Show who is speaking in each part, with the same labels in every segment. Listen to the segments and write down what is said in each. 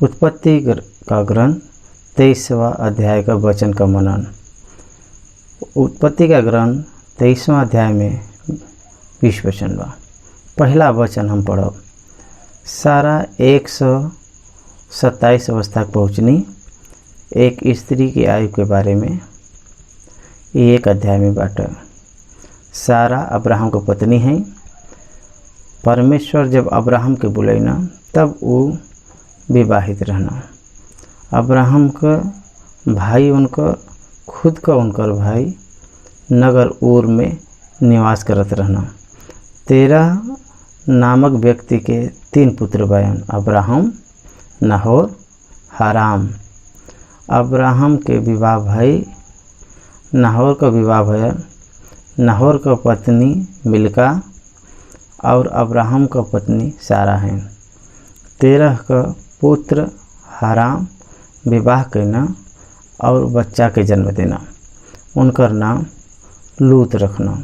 Speaker 1: उत्पत्ति का ग्रंथ 23वां अध्याय का वचन का मनन। उत्पत्ति का ग्रंथ 23वां अध्याय में 20 वचन बा। पहला वचन हम पढ़ब। सारा 127 अवस्था तक पहुँचनी। एक स्त्री की आयु के बारे में एक अध्याय में बाटे। सारा अब्राहम को पत्नी है। परमेश्वर जब अब्राहम के बुलैना तब वो विवाहित रहना। अब्राहम का भाई उनका खुद का उनकर भाई नगर ऊर में निवास करत रहना। 13 नामक व्यक्ति के 3 पुत्र बयान अब्राहम, नाहोर, हाराम। अब्राहम के विवाह भाई नाहोर का विवाह भया। नाहोर का पत्नी मिल्का और अब्राहम का पत्नी सारा हैं। 13 का पुत्र हाराम विवाह करना और बच्चा के जन्म देना। उनका नाम लूत रखना।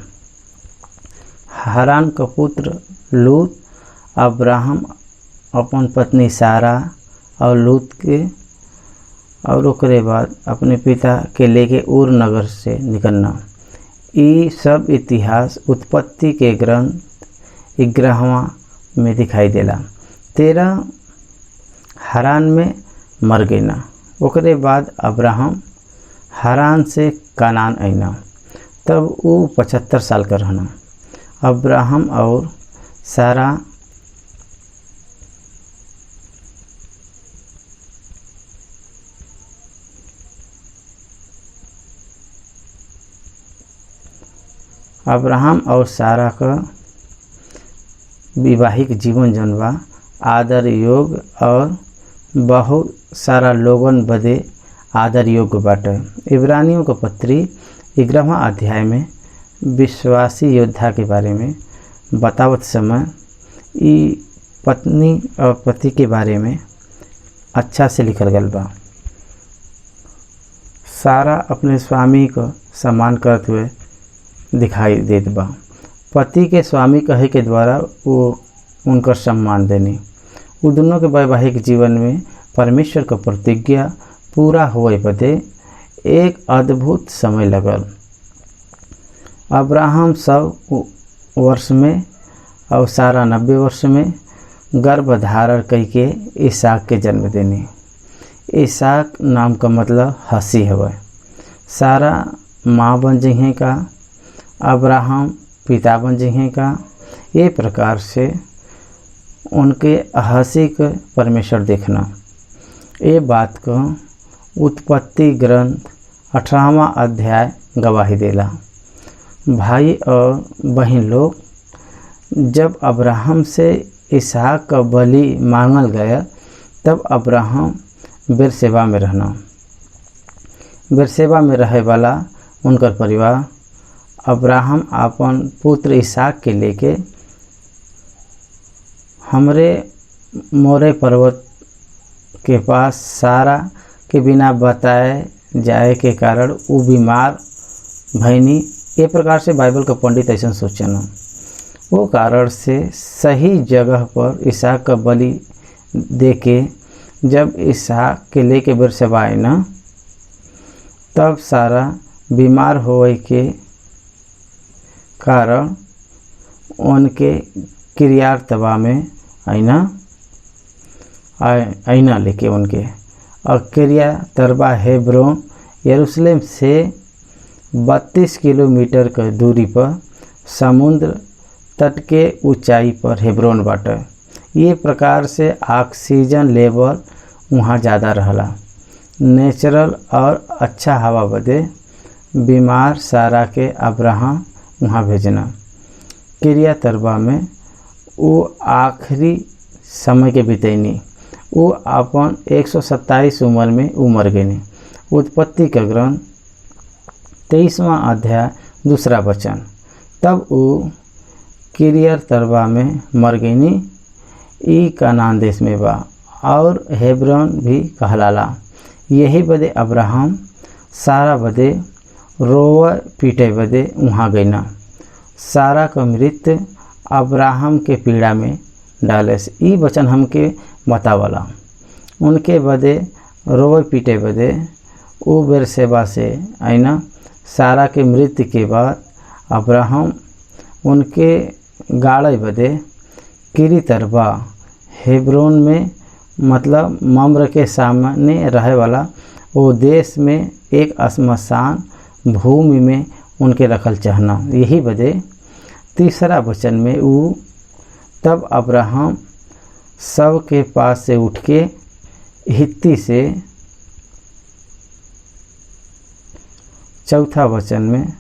Speaker 1: हारान का पुत्र लूत अब्राहम अपन पत्नी सारा और लूत के और ओकरे बाद अपने पिता के लेके ऊर नगर से निकलना। ये सब इतिहास उत्पत्ति के ग्रंथ 11वां में दिखाई देला। 13 हारान में मर गई ना। ओकरे बाद अब्राहम हारान से कानान आईना। तब वो 75 साल का रहना। अब्राहम और सारा का वैवाहिक जीवन जनवा आदर योग्य और बहुत सारा लोगन बदे आदर योग्य बाटे। इब्रानियों का पत्री 11वां अध्याय में विश्वासी योद्धा के बारे में बतावत समय ई पत्नी और पति के बारे में अच्छा से लिखल गल बा। सारा अपने स्वामी को सम्मान करते हुए दिखाई देत बा। पति के स्वामी कहे के द्वारा वो उनका सम्मान देनी। वो दोनों के वैवाहिक जीवन में परमेश्वर का प्रतिज्ञा पूरा होए बदे एक अद्भुत समय लगल। अब्राहम 100 वर्ष में और सारा 90 वर्ष में गर्भ धारण करके इसहाक के जन्म देनी। इसहाक नाम का मतलब हंसी है। सारा माँ बन जहे का, अब्राहम पिता बन जहे का। ये प्रकार से उनके हंसी को परमेश्वर देखना। ये बात को उत्पत्ति ग्रंथ 18वां अध्याय गवाही देला। भाई और बहन लोग, जब अब्राहम से इसहाक का बलि मांगल गया तब अब्राहम बेरशेबा में रहना। बेरशेबा में रहे वाला उनका परिवार अब्राहम अपन पुत्र इसहाक के लेके हमरे मोरे पर्वत के पास सारा के बिना बताए जाए के कारण वो बीमार भैनी। ये प्रकार से बाइबल का पंडित ऐसा सोचन। वो कारण से सही जगह पर इसहाक का बलि दे के जब इसहाक के लेके बेरशेबा आए ना, तब सारा बीमार होए के कारण उनके किरियातबा में आईना लेके उनके और किरियातबा हेब्रोन यरूशलेम से 32 किलोमीटर की दूरी पर समुद्र तट के ऊंचाई पर हेब्रोन बाटे। ये प्रकार से ऑक्सीजन लेवल वहाँ ज़्यादा रहला। नेचुरल और अच्छा हवा बदे बीमार सारा के अब्राहम वहाँ भेजना। किरियातबा में वो आखिरी समय के बितैनी। वो अपन 127 उम्र में उमर गई। उत्पत्ति का ग्रंथ 23वां अध्याय 2 वचन। तब वो किरियातबा में मर गई। ई कनान देश में बा और हेब्रोन भी कहलाला। यही बदे अब्राहम सारा बदे रोवे पीटे बदे वहाँ गई ना। सारा का मृत्यु अब्राहम के पीड़ा में डाले से ई वचन हमके बतावला। उनके बदे रोवे पीटे बदे ऊ बेरशेबा से आईना। सारा के मृत्यु के बाद अब्राहम उनके गाड़े बदे किरीत अरबा हेब्रोन में, मतलब मम्र के सामने रहे वाला वो देश में एक श्मशान भूमि में उनके रखल चाहना। यही बदे तीसरा वचन में वो तब अब्राहम सब के पास से उठ के हित्ती से, चौथा वचन में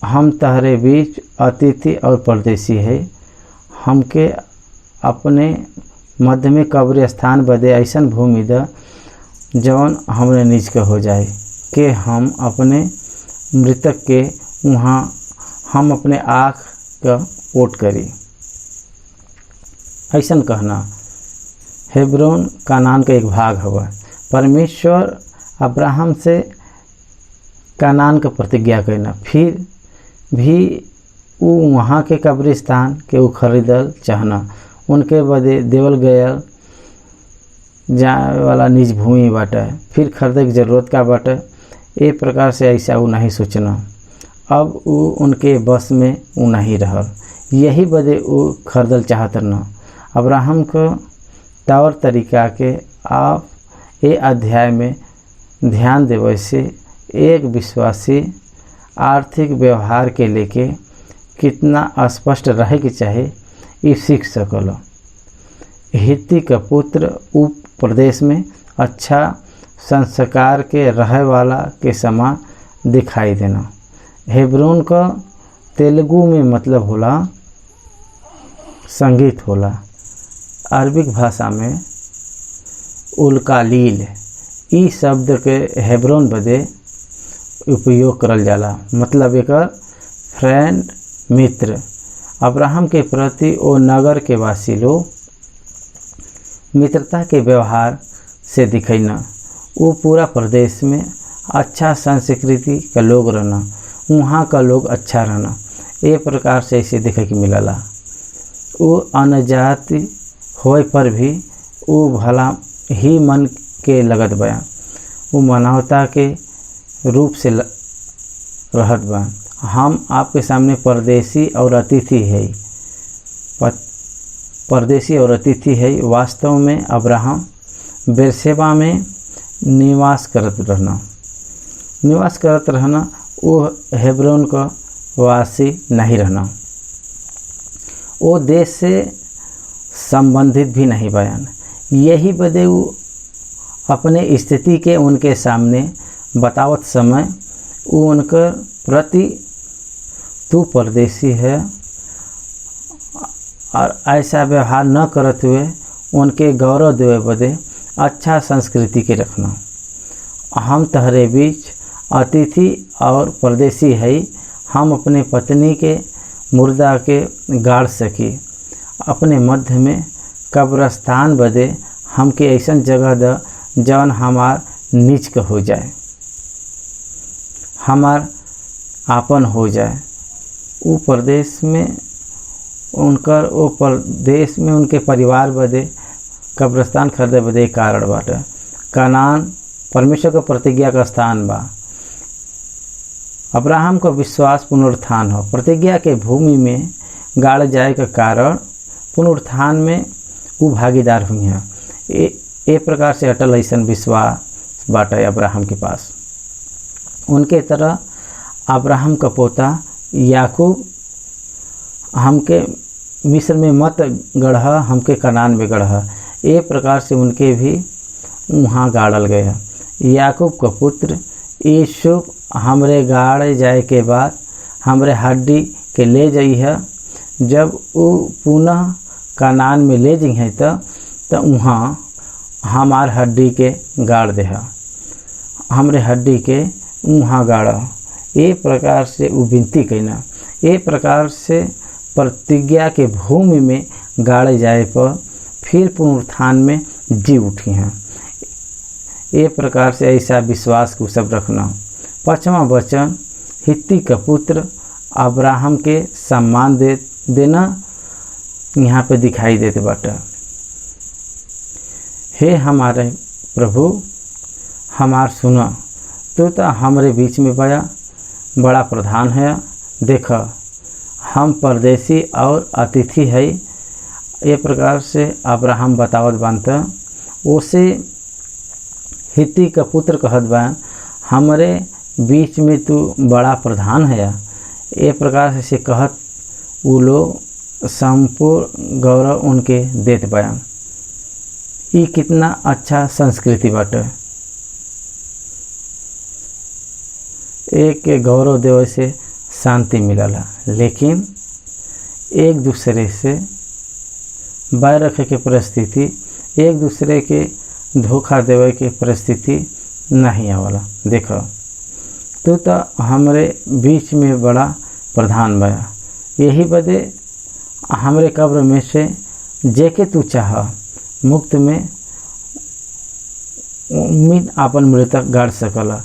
Speaker 1: हम तहरे बीच अतिथि और परदेसी है, हमके अपने मध्य में कब्र स्थान बदे ऐसन भूमि द जवन हमरे निज के हो जाए कि हम अपने मृतक के वहाँ हम अपने आँख का ओट करी। ऐसन कहना हेब्रोन कानान का एक भाग हुआ। परमेश्वर अब्राहम से कानान का प्रतिज्ञा करना, फिर भी वो वहाँ के कब्रिस्तान के वो खरीदल चाहना। उनके बदे देवल गयल जाए वाला निज भूमि बाटे फिर खरीदे की जरूरत का बाटे। एक प्रकार से ऐसा वो नहीं सोचना, अब वो उनके बस में वो नहीं रहल। यही बदे वो खरीदल चाहत न। अब्राहम को तौर तरीका के आप ये अध्याय में ध्यान देवे से एक विश्वासी आर्थिक व्यवहार के लेके कितना स्पष्ट रहे के चाहे ये सीख सकल। हित्ती का पुत्र उप प्रदेश में अच्छा संस्कार के रहे वाला के समान दिखाई देना। हेब्रोन का तेलुगु में मतलब होला संगीत होला। अरबिक भाषा में उलकालील ई शब्द के हेब्रोन बदे उपयोग करल जाला, मतलब एक फ्रेंड मित्र। अब्राहम के प्रति ओ नगर के वासी लोग मित्रता के व्यवहार से दिखैना। वो पूरा प्रदेश में अच्छा संस्कृति का लोग रहना, वहाँ का लोग अच्छा रहना, एक प्रकार से इसे देखे के मिलला। वो अनजाति होए पर भी वो भला ही मन के लगत बया, वो मानवता के रूप से रहत बा। हम आपके सामने परदेसी और अतिथि है, परदेसी और अतिथि है। वास्तव में अब्राहम बेरशेबा में निवास करत रहना, वो हेब्रोन का वासी नहीं रहना, वो देश से संबंधित भी नहीं बयान। यही बदे वो अपने स्थिति के उनके सामने बतावत समय वो उनकर प्रति तू परदेसी है और ऐसा व्यवहार न करते हुए उनके गौरव देवे बदे अच्छा संस्कृति के रखना। हम तहरे बीच अतिथि और परदेसी है, हम अपने पत्नी के मुर्दा के गाड़ सकी, अपने मध्य में कब्रस्तान बदे हमके ऐसा जगह द जौन हमार निज का हो जाए, हमार आपन हो जाए। वो प्रदेश में उनके परिवार बदे कब्रस्तान खरीदे बदे कारण बाटे। कनान परमेश्वर का प्रतिज्ञा का स्थान बा। अब्राहम का विश्वास पुनरुत्थान हो, प्रतिज्ञा के भूमि में गाड़ जाए का कारण पुनरुत्थान में वो भागीदार हुई हैं। एक प्रकार से अटल ऐसा विश्वास बाटे अब्राहम के पास। उनके तरह अब्राहम का पोता याकूब हमके मिस्र में मत गढ़ा, हमके कनान में गढ़ा, एक प्रकार से उनके भी वहाँ गाड़ल गया। याकूब का पुत्र यूसुफ हमरे गाड़े जाए के बाद हमरे हड्डी के ले जाई है। जब वो पुनः कनान में ले जाइ है तो वहाँ हमार हड्डी के गाड़ दे, हमरे हड्डी के वहाँ गाड़ा। एक प्रकार से वो विनती कहना, एक प्रकार से प्रतिज्ञा के भूमि में गाड़े जाए पर फिर पुनरुत्थान में जी उठी हैं। एक प्रकार से ऐसा विश्वास को सब रखना। पांचवा वचन हित्ती का पुत्र अब्राहम के सम्मान देना यहाँ पे दिखाई देते बाटा। हे हमारे प्रभु हमार सुना, तू तो हमारे बीच में बड़ा प्रधान है। देख हम परदेसी और अतिथि है। ये प्रकार से अब्राहम बतावत बानता। उसे हित्ती का पुत्र कहत बान, हमारे बीच में तू बड़ा प्रधान है। ये प्रकार से कहत वो लोग संपूर्ण गौरव उनके देत बयान। ये कितना अच्छा संस्कृति बाटे। एक के गौरव देवे से शांति मिलला, लेकिन एक दूसरे से बैर रखे के परिस्थिति, एक दूसरे के धोखा देवे के परिस्थिति नहीं आवला। देखो तू तो हमारे बीच में बड़ा प्रधान बया। यही बदे हमारे कब्र में से जेके तू चाह मुक्त में उम्मीद आपन मृतक गाड़ सकला।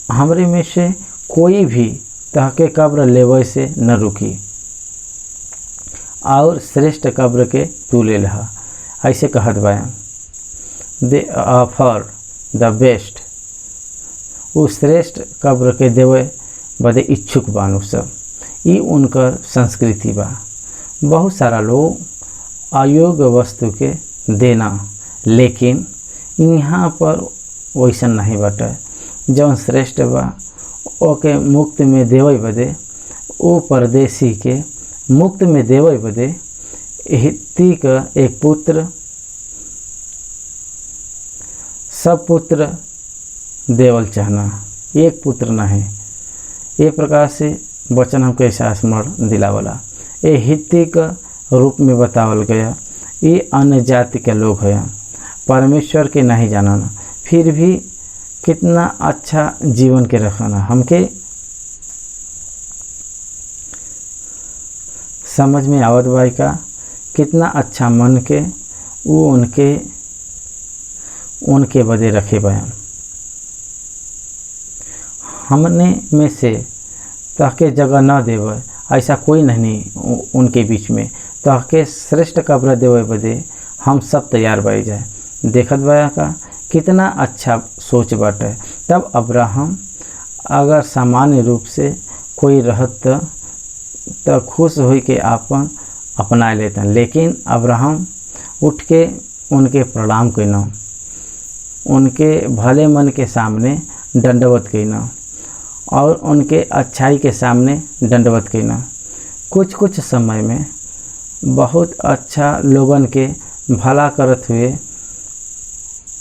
Speaker 1: हमरे में से कोई भी तहके कब्र लेवे से न रुकी और श्रेष्ठ कब्र के तू ले लहा। ऐसे कहत बयान, दे ऑफर द बेस्ट। वो श्रेष्ठ कब्र के देवे बदे इच्छुक बानू सब। ये उनकर संस्कृति बा। बहुत सारा लोग अयोग्य वस्तु के देना, लेकिन यहाँ पर वैसा नहीं बाटे। जौन श्रेष्ठ बा ओके मुक्त में देवे बदे, वो परदेसी के मुक्त में देवे बदे हित्ती का एक पुत्र सब पुत्र देवल चाहना, एक पुत्र नहीं। ये प्रकार से वचन हमको ऐसा स्मरण दिलावला। ये हित्ती का रूप में बतावल गया। ये अन्य जाति के लोग हैं, परमेश्वर के नहीं जानना, फिर भी कितना अच्छा जीवन के रखना हमके समझ में आवत बाई का। कितना अच्छा मन के वो उनके बदे रखे बयान। हमने में से तहके जगह न देवे ऐसा कोई नहीं उनके बीच में। तहके श्रेष्ठ कब्र देवे बदे हम सब तैयार बह जाए। देखत बया का कितना अच्छा सोच बाटे। तब अब्राहम अगर सामान्य रूप से कोई रहत तो खुश होई के आपन अपना लेता, लेकिन अब्राहम उठ के उनके प्रणाम कईना, उनके भले मन के सामने दंडवत कईना और उनके अच्छाई के सामने दंडवत कईना। कुछ समय में बहुत अच्छा लोगन के भला करत हुए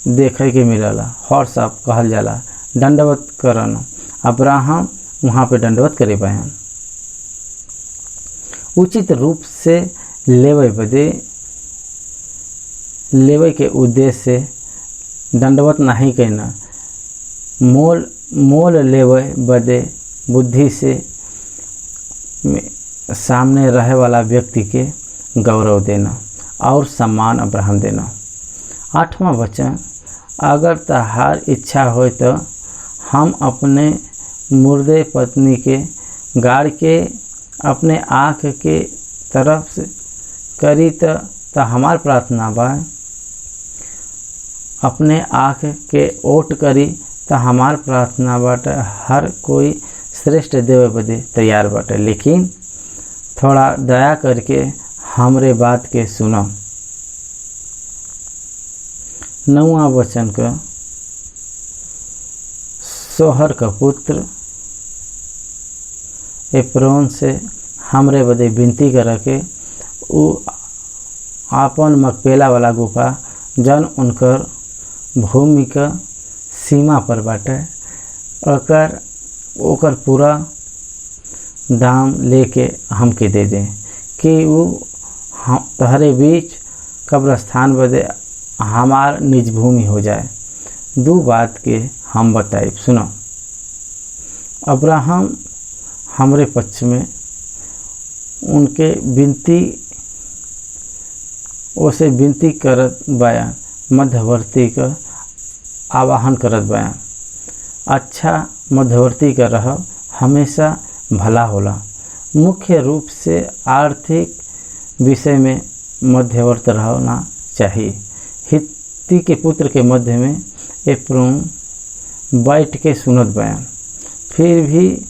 Speaker 1: देखे के मिलला। व्हाट्सअप कहल जाला दंडवत करना। अब्राहम वहाँ पे दंडवत करे बयान। उचित रूप से लेवे बदे, लेवे के उद्देश्य से दंडवत नहीं कहना। मोल लेवे बदे बुद्धि से सामने रहे वाला व्यक्ति के गौरव देना और सम्मान अब्राहम देना। 8वां वचन, अगर तहार इच्छा हो तो हम अपने मुर्दे पत्नी के गाड़ के अपने आँख के तरफ से करी तो हमार प्रार्थना बा। अपने आँख के ओट करी तो हमार प्रार्थना बाटे। हर कोई श्रेष्ठ देवे बदे तैयार बाटे, लेकिन थोड़ा दया करके हमरे बात के सुनो। 9वां वचन का, सोहर का पुत्र एप्रोन से हमरे बदे विनती कर के उ आपन मकपेला वाला गुफा जन उनकर भूमि का सीमा पर बाटे ओकर पूरा दाम लेके हमके दे दें कि वो तहरे बीच कब्रस्तान बदे हमार निज भूमि हो जाए। 2 बात के हम बताए सुनो। अब्राहम हमरे पक्ष में उनके विनती करत बयान, मध्यवर्ती का आवाहन करत बयान। अच्छा मध्यवर्ती का रह हमेशा भला होला। मुख्य रूप से आर्थिक विषय में मध्यवर्ती रहना चाहिए। हित्ती के पुत्र के मध्य में एप्रोन बैठ के सुनत बयान, फिर भी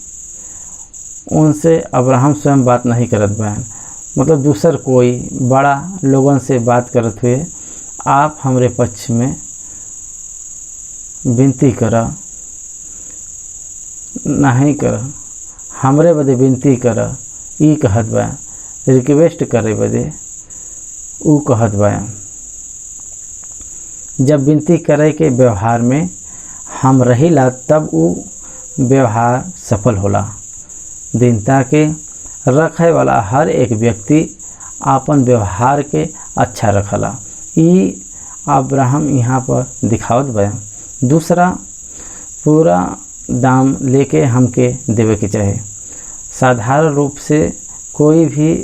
Speaker 1: उनसे अब्राहम स्वयं बात नहीं करत बयान, मतलब दूसर कोई बड़ा लोगन से बात करत हुए आप हमरे पक्ष में विनती कर, नहीं कर, हमरे बदे विनती कर, ई कहत बा, रिक्वेस्ट करे बदे ऊ कहत बा। जब विनती करे के व्यवहार में हम रहिला तब ऊ व्यवहार सफल होला। दीनता के रखे वाला हर एक व्यक्ति आपन व्यवहार के अच्छा रखला, ई अब्राहम यहाँ पर दिखावत बा। दूसरा, पूरा दाम लेके हमके देवे के चाहे। साधारण रूप से कोई भी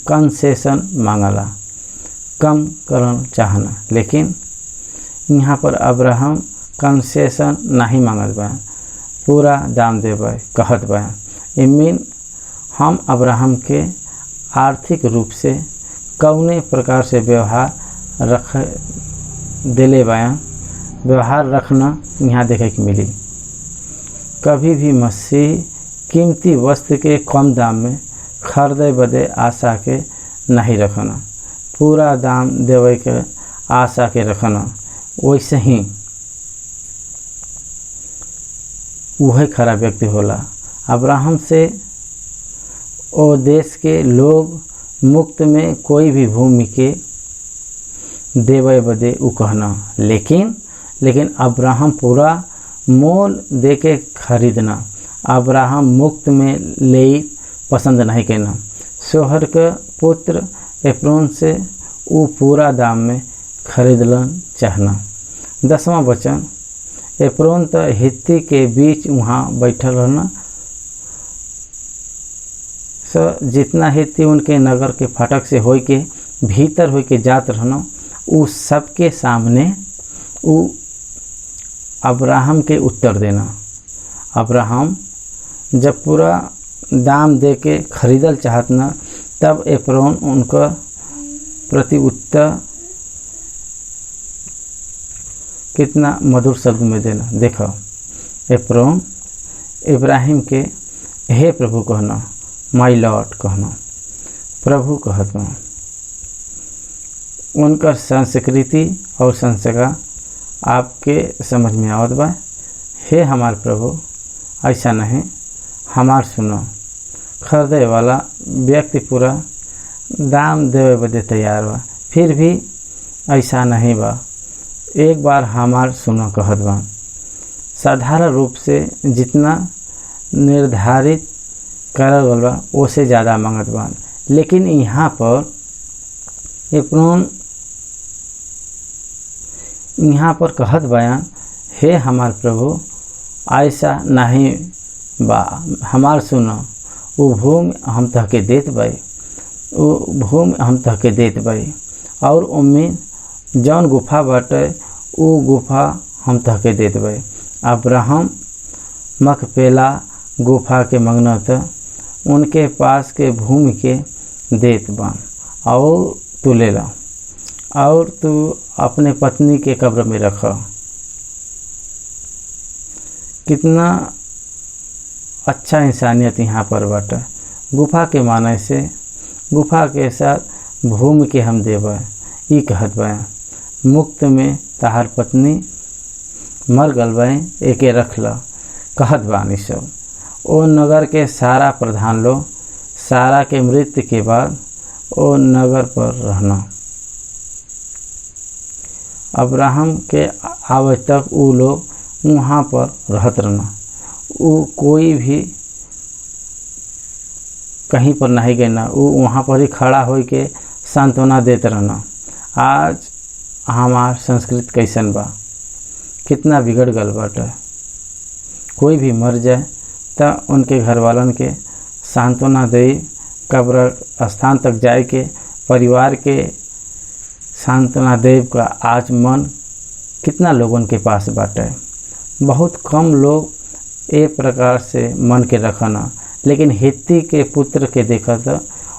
Speaker 1: कंसेशन मांगला, कम करना चाहना, लेकिन यहाँ पर अब्राहम कंसेशन नहीं मांगत बा, पूरा दाम देवे कहत बा। इमीन हम अब्राहम के आर्थिक रूप से कौने प्रकार से व्यवहार रख दिले बा, व्यवहार रखना यहाँ देखे के मिली। कभी भी मसीह कीमती वस्तु के कम दाम में खरीदे बदे आशा के नहीं रखना, पूरा दाम देवे के आशा के रखना। वैसे ही वही खरा व्यक्ति होला। अब्राहम से ओ देश के लोग मुक्त में कोई भी भूमि के देवे बदे उ कहना, लेकिन अब्राहम पूरा मोल दे के खरीदना। अब्राहम मुक्त में ले पसंद नहीं करना। सोहर के पुत्र एप्रोन से उ पूरा दाम में खरीदलन चाहना। 10वां वचन, एप्रोन तो हित्ती के बीच वहाँ बैठल रहना, जितना हित्ती उनके नगर के फाटक से होई के भीतर होई के जात रहना, उ सबके सामने उ अब्राहम के उत्तर देना। अब्राहम जब पूरा दाम दे के खरीदल चाहत न, तब एप्रोन उनका प्रति उत्तर कितना मधुर शब्द में देना। देखो, एप्रोन इब्राहिम के हे प्रभु कहना, माई लॉर्ड कहना, प्रभु कहत ना। उनका संस्कृति और संस्कार आपके समझ में आवत बा। हे हमार प्रभु, ऐसा नहीं, हमार सुनो। खरीदे वाला व्यक्ति पूरा दाम देवे बदे तैयार बा, फिर भी ऐसा नहीं बा, एक बार हमार सुनो कहत बा। साधारण रूप से जितना निर्धारित करल गल बा उससे ज़्यादा मांगत बा, लेकिन यहाँ पर एप्रोन यहाँ पर कहत बयान, हे हमार प्रभु, ऐसा नहीं बा, हमार सुनो। वो भूमि हम तहके देत बाई, वो भूमि हम तहके देत बाई, और उम्मीद जौन गुफा बाटे वो गुफा हम तहके देत बाई। अब्राहम मकपेला गुफा के मंगनत उनके पास के भूमि के देत बा, और तू ले ला, और तू अपने पत्नी के कब्र में रख। कितना अच्छा इंसानियत यहाँ पर बाटे। गुफा के माने से गुफा के साथ भूमि के हम देवा, ई कहत बा। मुक्त में तहार पत्नी मर गल बा, एके रख ला कहत बानी सब। ओ नगर के सारा प्रधान लोग सारा के मृत्यु के बाद ओ नगर पर रहना। अब्राहम के आवे तक वो लोग वहाँ पर रहत रहना, वो कोई भी कहीं पर नहीं गए ना, वो वहाँ पर ही खड़ा हो के सांत्वना देते रहना। आज हमार संस्कृति कैसन बा, कितना बिगड़ गल बाटे। कोई भी मर जाए तो उनके घर वालन के सांत्वना दे, कब्र स्थान तक जाए के परिवार के सांत्वना देव का आज मन कितना लोगों के पास बाटे। बहुत कम लोग एक प्रकार से मन के रखना, लेकिन हित्ती के पुत्र के देखा तो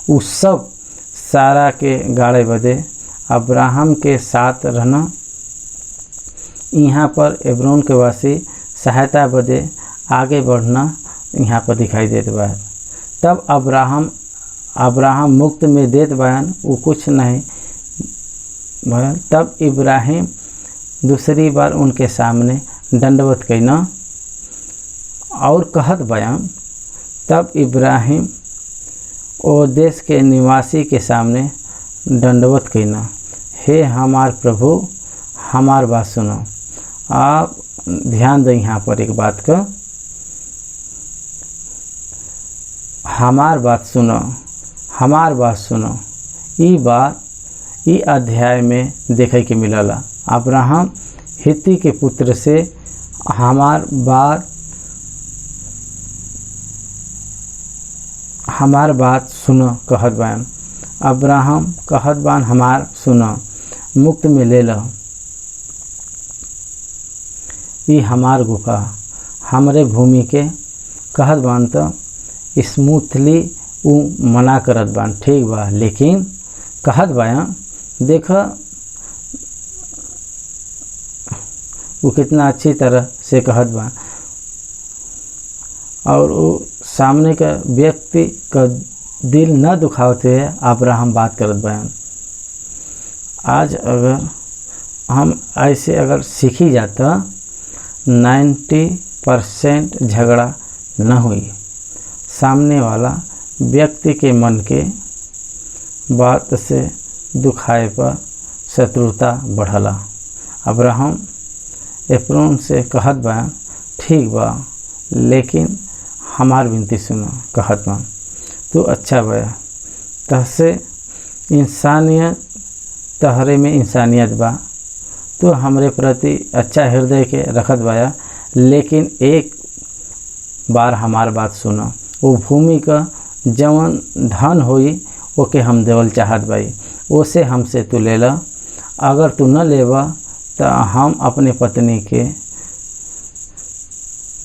Speaker 1: वो सब सारा के गाड़े बदे अब्राहम के साथ रहना यहाँ पर एब्रोन के वासी सहायता बदे आगे बढ़ना यहाँ पर दिखाई देत बा। तब अब्राहम मुक्त में देत बयान वो कुछ नहीं भयल। तब इब्राहिम दूसरी बार उनके सामने दंडवत कैना और कहत बयान। तब इब्राहिम ओ देश के निवासी के सामने दंडवत कैना, हे हमार प्रभु हमार बात सुनो। आप ध्यान दें यहाँ पर एक बात का, हमार बात सुनो, हमार बात सुनो। ई बात ई अध्याय में देखे के मिलला। अब्राहम हित्ती के पुत्र से हमार बात सुनो कहत बान। अब्राहम कहत बान हमार सुनो, मुक्त में ले लो। ई हमार गुफा हमरे भूमि के कहत बान। तो स्मूथली उ मना करत बान, ठीक बा, लेकिन कहत बाया देख वो कितना अच्छी तरह से कहत बा और वो सामने का व्यक्ति का दिल न दुखाते हुए अब्राहम बात करत बयान। आज अगर हम ऐसे अगर सीखी जाता 90% झगड़ा न हुई। सामने वाला व्यक्ति के मन के बात से दुखाए पर शत्रुता बढ़ला। अब्राहम एप्रोन से कहत बा, ठीक बा, लेकिन हमार विनती सुनो। कहत बा तो अच्छा बा, तहसे इंसानियत तहरे में इंसानियत बा, तो हमरे प्रति अच्छा हृदय के रखत बाया, लेकिन एक बार हमार बात सुनो। वो भूमि का जवन धन होई ओके हम देवल चाहत बाई, ओसे हमसे तू ले ला। अगर तू न लेबा तो हम अपने पत्नी के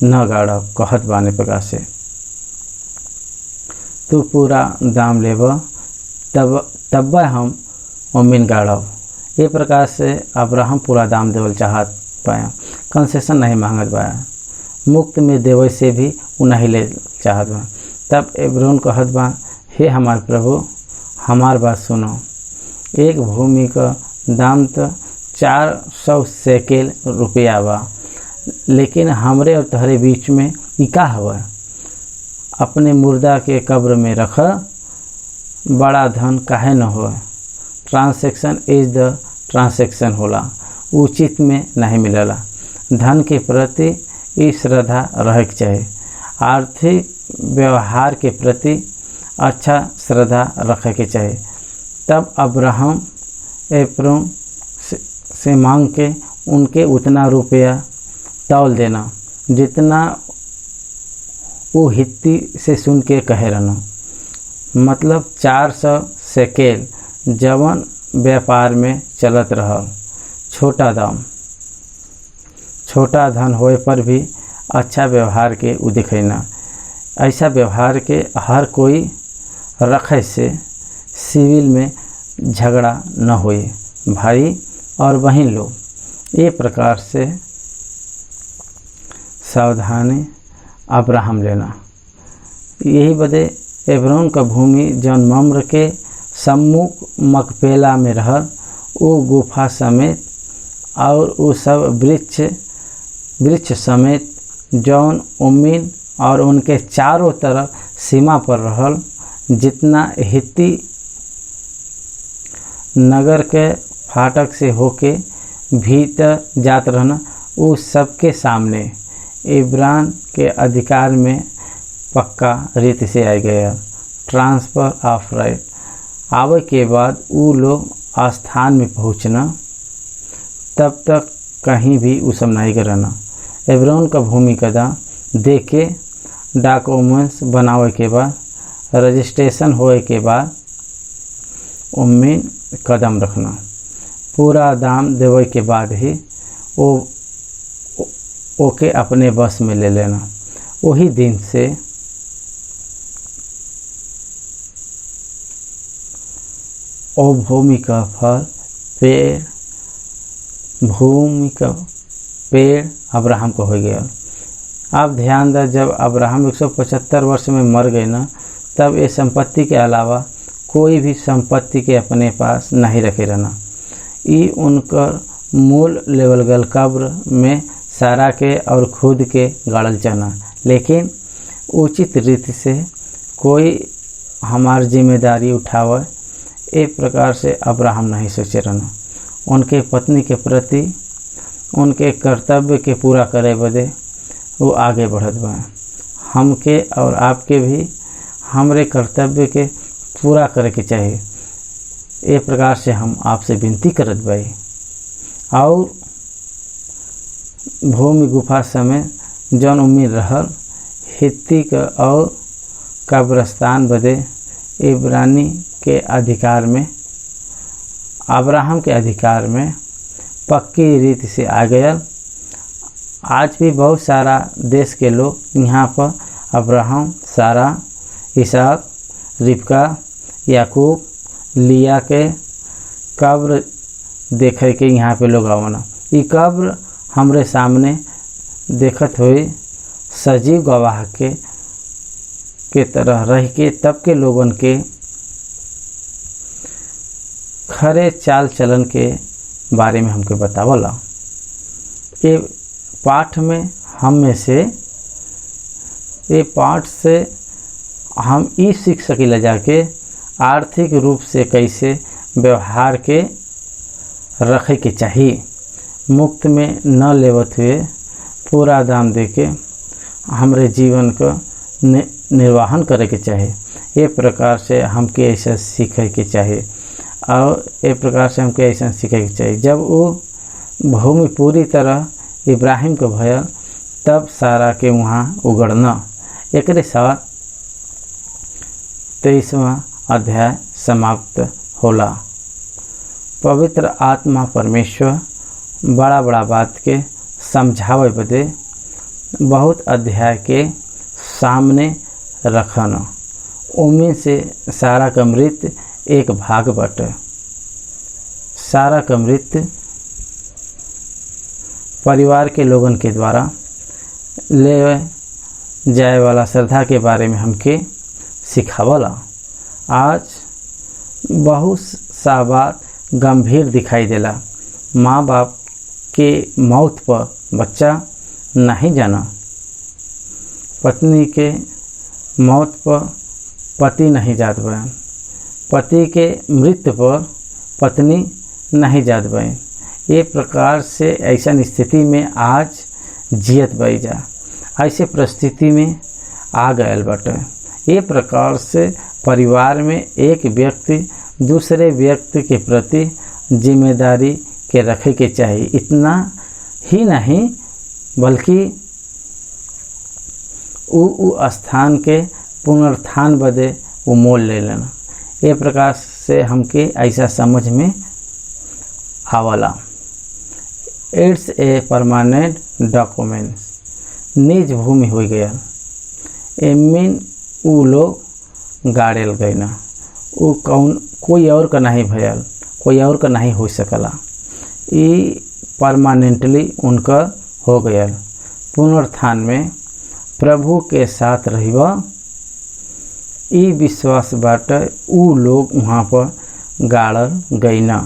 Speaker 1: न गाड़ब। कहत बाने प्रकार से तू पूरा दाम लेबा तब हम उम्मीन गाड़ब। ये प्रकार से अब्राहम पूरा दाम देवल चाहत पाया, कंसेशन नहीं मांगत पाया, मुक्त में देवे से भी उ नहीं ले चाहत बा। तब एब्रोन कहत बा, हे हमार प्रभु हमार बात सुनो। एक भूमि का दाम तो 400 शेकेल रुपया बा, लेकिन हमरे और तहरे बीच में ई का हवा? अपने मुर्दा के कब्र में रख, बड़ा धन काहे न हो। ट्रांसैक्शन इज द ट्रांसैक्शन होला, उचित में नहीं मिलला। धन के प्रति ई श्रद्धा रहे के चाहिए। आर्थिक व्यवहार के प्रति अच्छा श्रद्धा रखे के चाहिए। तब अब्राहम एप्रोन से मांग के उनके उतना रुपया तौल देना जितना वो हित्ती से सुन के कहे रहना, मतलब 400 शेकेल, जवन व्यापार में चलत रहल। छोटा दाम, छोटा धन होए पर भी अच्छा व्यवहार के उ दिखैना। ऐसा व्यवहार के हर कोई रखे से सिविल में झगड़ा न होए। भाई और बहन लोग, ये प्रकार से सावधानी अब्राहम लेना। यही बदे एब्रोन का भूमि जौन मम्र के सम्मुख मकपेला में रहल, वो गुफा समेत और वो सब वृक्ष समेत जौन उम्मीन और उनके चारों तरफ सीमा पर रहल, जितना हित्ती नगर के फाटक से होके भीतर जात रहना, वो सबके सामने इब्रान के अधिकार में पक्का रीति से आ गया। ट्रांसफ़र ऑफ राइट आवे के बाद वो लोग आस्थान में पहुँचना, तब तक कहीं भी वो सब नहीं करना। एब्रोन का भूमि का दाम दे के डॉक्यूमेंट्स बनावे के बाद, रजिस्ट्रेशन होए के बाद उम्मीन कदम रखना। पूरा दाम देवे के बाद ही ओके अपने बस में ले लेना। वही दिन से ओ भूमि का फल, पेड़, भूमि का पेड़ अब्राहम को हो गया। अब ध्यान दें, जब अब्राहम 175 वर्ष में मर गए ना, तब ये संपत्ति के अलावा कोई भी संपत्ति के अपने पास नहीं रखे रहना। ये उनकर मूल लेवल गल कब्र में सारा के और खुद के गाड़ल चना, लेकिन उचित रीति से कोई हमार जिम्मेदारी उठावे एक प्रकार से अब्राहम नहीं सोचे रहना। उनके पत्नी के प्रति उनके कर्तव्य के पूरा करे बदे वो आगे बढ़त बा। हमके और आपके भी हमरे कर्तव्य के पूरा करे के चाहिए। एक प्रकार से हम आपसे विनती करत बाई। और भूमि गुफा समय जौन उम्मीद रहल हित्ती का और कब्रस्तान बदे इब्रानी के अधिकार में, अब्राहम के अधिकार में पक्की रीति से आ गया। आज भी बहुत सारा देश के लोग यहाँ पर अब्राहम, सारा, इसहाक, रिबका, याकूब, लिया के कब्र देखे के यहाँ पे लोग आवना। ये कब्र हमरे सामने देखत हुए सजीव गवाह के तरह रह के तब के लोगन के खरे चाल चलन के बारे में हमके बतावला। ये पाठ में हम में से ये पाठ से हम ई सीख सकीला जाके आर्थिक रूप से कैसे व्यवहार के रखे के चाहिए। मुफ्त में न लेवत हुए पूरा दाम दे के हमरे जीवन का निर्वाहन करे के चाहिए। एक प्रकार से हमके ऐसा सीखे के चाहिए और एक प्रकार से हमके ऐसा सीखे के चाहिए। जब वो भूमि पूरी तरह इब्राहिम को भयल तब सारा के वहाँ उगड़ना। एक साथ 23वां अध्याय समाप्त होला। पवित्र आत्मा परमेश्वर बड़ा बड़ा बात के समझावे बदे बहुत अध्याय के सामने रखन। उम्मीद से सारा का मृत्यु एक भाग बटे। सारा का मृत्यु परिवार के लोगन के द्वारा ले जाए वाला श्रद्धा के बारे में हमके सिखावला। आज बहुत सा बात गंभीर दिखाई देला। माँ बाप के मौत पर बच्चा नहीं जाना, पत्नी के मौत पर पति नहीं जात बयान, पति के मृत्यु पर पत्नी नहीं जात बयान। ये प्रकार से ऐसा स्थिति में आज जियत बई जा। ऐसे परिस्थिति में आ गयल बटे। ये प्रकार से परिवार में एक व्यक्ति दूसरे व्यक्ति के प्रति जिम्मेदारी के रखे के चाहिए। इतना ही नहीं बल्कि उ स्थान के पुनरुत्थान बदे वो मोल ले लेना। ये प्रकार से हमके ऐसा समझ में आवला। It's a permanent document. निज भूमि हो गया एमिन उ लोग गाड़ेल गए ना। वो कोई और का नहीं भयल, कोई और का नहीं हो सकला। ये परमानेंटली उनका हो गया। पुनरुत्थान में प्रभु के साथ रहिबा ई विश्वास बाटे उ लोग वहाँ पर गाड़ल गई ना।